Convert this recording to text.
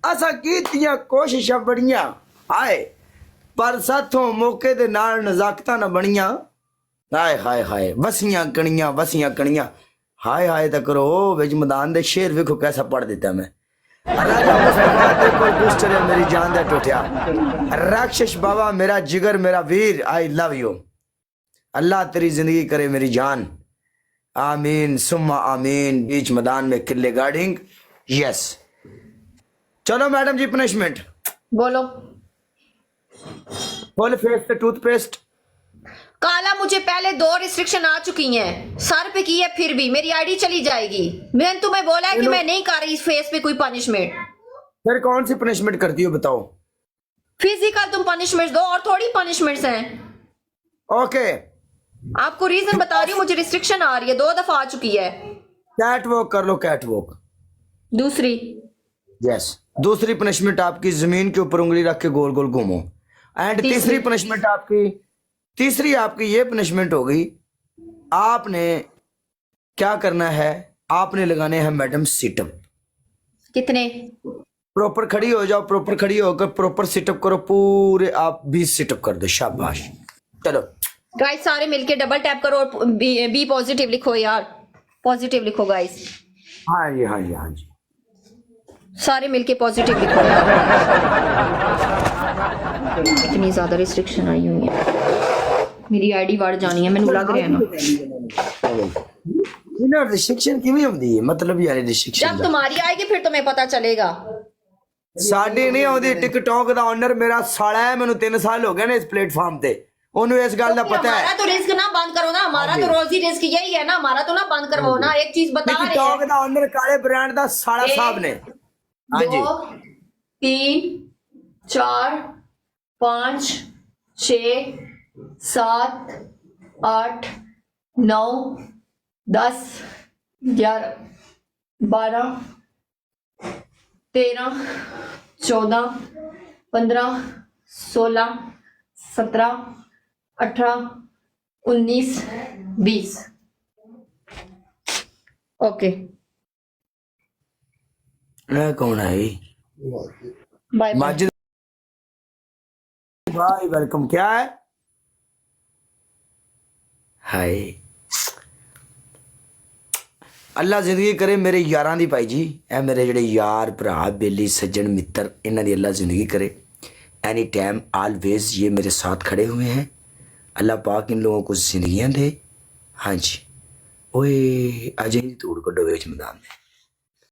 असा कीतियां कोशिशां बड़ियां हाय पर साथों मौके दे नाल नजाकतां न बणियां हाय हाय हाय वसियां कणियां हाय हाय तक करो विच मैदान दे शेर वेखो कैसा पढ़ दिता मैं राजा मुस्तफा दे कोल बूस्टर है मेरी जान दे टूटिया राक्षस बाबा मेरा जिगर मेरा वीर आई लव यू अल्लाह तेरी जिंदगी करे मेरी जान आमीन सुम्मा आमीन बीच मैदान में किले गार्डिंग यस चलो मैडम जी पनिशमेंट बोलो। फुल फेस पे टूथपेस्ट काला मुझे पहले 2 रिस्ट्रिक्शन आ चुकी हैं, सर पे की है फिर भी मेरी आईडी चली जाएगी। मैंने तुम्हें बोला है कि मैं नहीं कर रही इस फेस पे कोई पनिशमेंट। फिर कौन सी पनिशमेंट करती हो बताओ। फिजिकल तुम पनिशमेंट दो और थोड़ी पनिशमेंट्स हैं। ओके आपको रीजन बता रही हूँ, मुझे रिस्ट्रिक्शन आ रही है, 2 दफा आ चुकी है। कैट वॉक कर लो कैट वॉक। दूसरी यस दूसरी पनिशमेंट आपकी जमीन के ऊपर उंगली रख के गोल गोल घूमो। एंड तीसरी आपकी ये पनिशमेंट हो गई, आपने क्या करना है, आपने लगाने हैं मैडम सिटअप। कितने? प्रॉपर खड़ी हो जाओ, प्रॉपर खड़ी होकर प्रॉपर सिटअप करो, पूरे आप 20 सिटअप कर दो, शाबाश। चलो गाइस सारे मिलके डबल टैप करो और बी पॉजिटिव लिखो यार, पॉजिटिव लिखो गाइस। हाँ जी हाँ जी हाँ जी सारे मिलके पॉजिटिव लिखो यार। इतनी ज्यादा रिस्ट्रिक्शन आई हुई है, मेरी आईडी बढ़ जानी है, मैंने लग रहा है ना। रिस्ट्रिक्शन किवें होंदी है, मतलब यानी रिस्ट्रिक्शन जब तुम्हारी आएगी फिर तुम्हें पता चलेगा। साडी नहीं आउंदी। टिकटॉक दा ओनर मेरा साला है, मैनू 3 साल हो गए ने इस प्लेटफॉर्म ते, ओनू इस गल दा पता है। हमारा तो रिस्क ना बंद करो ना, हमारा तो रोजी रिस्क यही है ना, हमारा तो ना बंद करवाओ ना। एक चीज बता रहे हैं, टिकटॉक दा ओनर काले ब्रांड दा साला साहब ने। हाँ जी 2 3 4 5 6 7 8 9 10 11 12 13 14 15 16 17 18 19 20 ओके मैं कौन है बाय। माजिद भाई वेलकम। क्या है हाय अल्लाह जिंदगी करे मेरे यारां दी भाई जी, ए मेरे जेडे यार भरा बेली सज्जन मित्र, इन्हां दी अल्लाह जिंदगी करे एनी टाइम ऑलवेज ये मेरे साथ खड़े हुए हैं। अल्लाह पाक इन लोगों को जिंदगियां दे। हाँ जी ओए अजय तोड़ कड्डो वेच मैदान में।